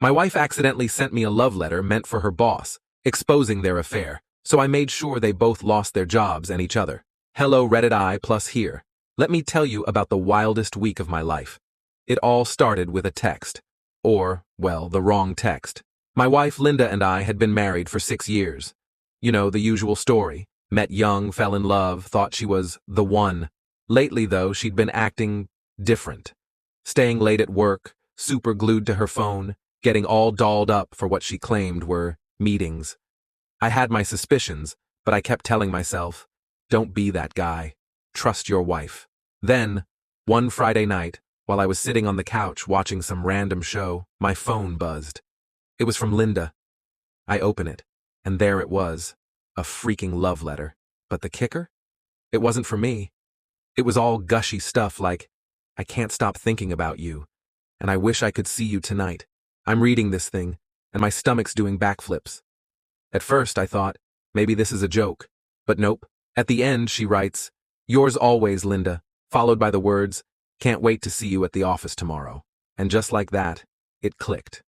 My wife accidentally sent me a love letter meant for her boss, exposing their affair, so I made sure they both lost their jobs and each other. Hello Reddit I plus here. Let me tell you about the wildest week of my life. It all started with a text. Or, well, the wrong text. My wife Linda and I had been married for 6 years. You know, the usual story. Met young, fell in love, thought she was the one. Lately, though, she'd been acting different. Staying late at work, super glued to her phone, getting all dolled up for what she claimed were meetings. I had my suspicions, but I kept telling myself, don't be that guy. Trust your wife. Then, one Friday night, while I was sitting on the couch watching some random show, my phone buzzed. It was from Linda. I open it, and there it was, a freaking love letter. But the kicker? It wasn't for me. It was all gushy stuff like, I can't stop thinking about you, and I wish I could see you tonight. I'm reading this thing, and my stomach's doing backflips. At first, I thought, maybe this is a joke. But nope. At the end, she writes, yours always, Linda, followed by the words, can't wait to see you at the office tomorrow. And just like that, it clicked.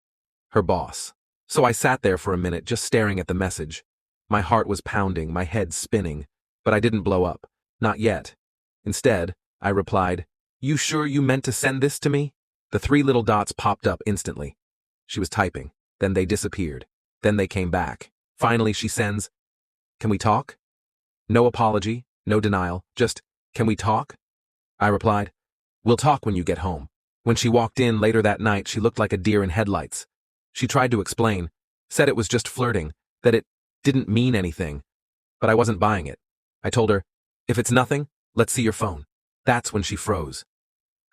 Her boss. So I sat there for a minute just staring at the message. My heart was pounding, my head spinning, but I didn't blow up. Not yet. Instead, I replied, you sure you meant to send this to me? The 3 little dots popped up instantly. She was typing. Then they disappeared. Then they came back. Finally, she sends, can we talk? No apology, no denial, just, can we talk? I replied, we'll talk when you get home. When she walked in later that night, she looked like a deer in headlights. She tried to explain, said it was just flirting, that it didn't mean anything. But I wasn't buying it. I told her, if it's nothing, let's see your phone. That's when she froze.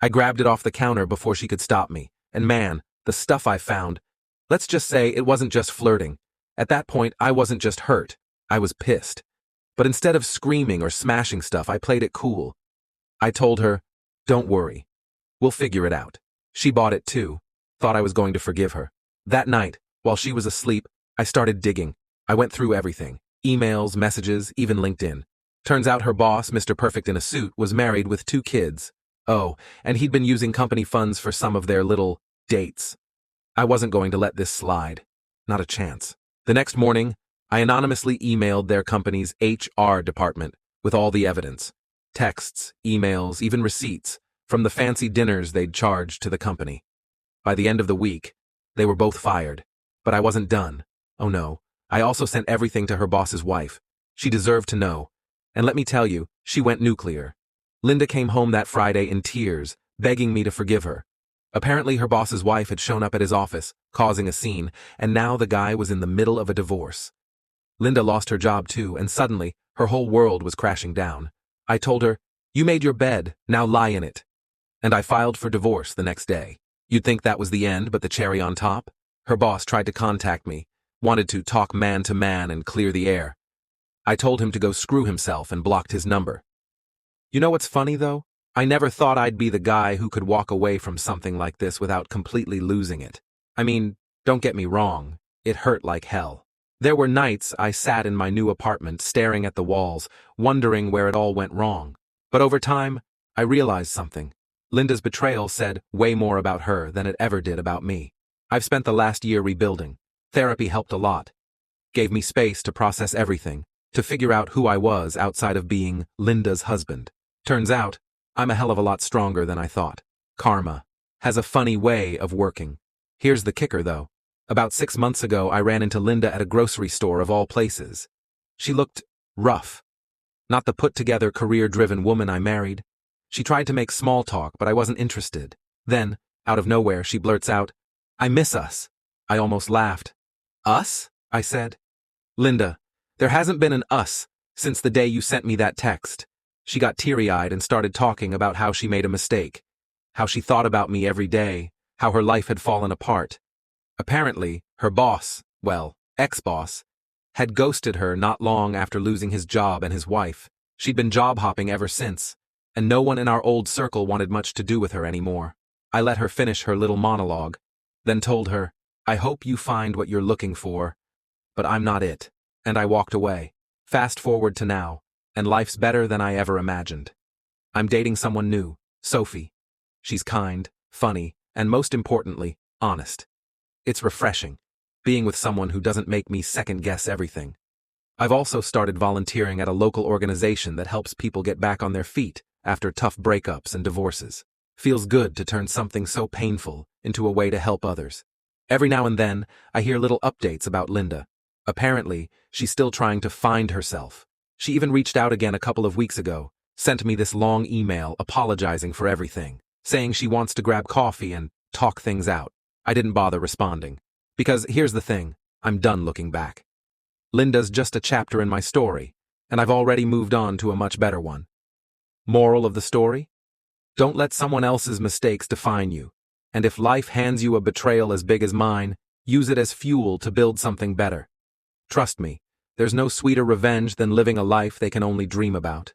I grabbed it off the counter before she could stop me, and man, the stuff I found. Let's just say it wasn't just flirting. At that point, I wasn't just hurt, I was pissed. But instead of screaming or smashing stuff, I played it cool. I told her, don't worry. We'll figure it out. She bought it too, thought I was going to forgive her. That night, while she was asleep, I started digging. I went through everything. Emails, messages, even LinkedIn. Turns out her boss, Mr. Perfect in a suit, was married with 2 kids. Oh, and he'd been using company funds for some of their little dates. I wasn't going to let this slide. Not a chance. The next morning, I anonymously emailed their company's HR department with all the evidence. Texts, emails, even receipts from the fancy dinners they'd charged to the company. By the end of the week, they were both fired. But I wasn't done. Oh no, I also sent everything to her boss's wife. She deserved to know. And let me tell you, she went nuclear. Linda came home that Friday in tears, begging me to forgive her. Apparently her boss's wife had shown up at his office, causing a scene, and now the guy was in the middle of a divorce. Linda lost her job too, and suddenly, her whole world was crashing down. I told her, you made your bed, now lie in it. And I filed for divorce the next day. You'd think that was the end, but the cherry on top? Her boss tried to contact me, wanted to talk man to man and clear the air. I told him to go screw himself and blocked his number. You know what's funny though? I never thought I'd be the guy who could walk away from something like this without completely losing it. I mean, don't get me wrong, it hurt like hell. There were nights I sat in my new apartment staring at the walls, wondering where it all went wrong. But over time, I realized something. Linda's betrayal said way more about her than it ever did about me. I've spent the last year rebuilding. Therapy helped a lot. Gave me space to process everything, to figure out who I was outside of being Linda's husband. Turns out, I'm a hell of a lot stronger than I thought. Karma has a funny way of working. Here's the kicker though. About 6 months ago, I ran into Linda at a grocery store of all places. She looked rough. Not the put-together, career-driven woman I married. She tried to make small talk, but I wasn't interested. Then, out of nowhere, she blurts out, I miss us. I almost laughed. Us? I said. Linda, there hasn't been an us since the day you sent me that text. She got teary-eyed and started talking about how she made a mistake, how she thought about me every day, how her life had fallen apart. Apparently, her boss, well, ex-boss, had ghosted her not long after losing his job and his wife. She'd been job-hopping ever since, and no one in our old circle wanted much to do with her anymore. I let her finish her little monologue, then told her, I hope you find what you're looking for, but I'm not it. And I walked away. Fast forward to now, and life's better than I ever imagined. I'm dating someone new, Sophie. She's kind, funny, and most importantly, honest. It's refreshing, being with someone who doesn't make me second-guess everything. I've also started volunteering at a local organization that helps people get back on their feet after tough breakups and divorces. Feels good to turn something so painful into a way to help others. Every now and then, I hear little updates about Linda. Apparently, she's still trying to find herself. She even reached out again a couple of weeks ago, sent me this long email apologizing for everything, saying she wants to grab coffee and talk things out. I didn't bother responding. Because here's the thing, I'm done looking back. Linda's just a chapter in my story, and I've already moved on to a much better one. Moral of the story? Don't let someone else's mistakes define you. And if life hands you a betrayal as big as mine, use it as fuel to build something better. Trust me, there's no sweeter revenge than living a life they can only dream about.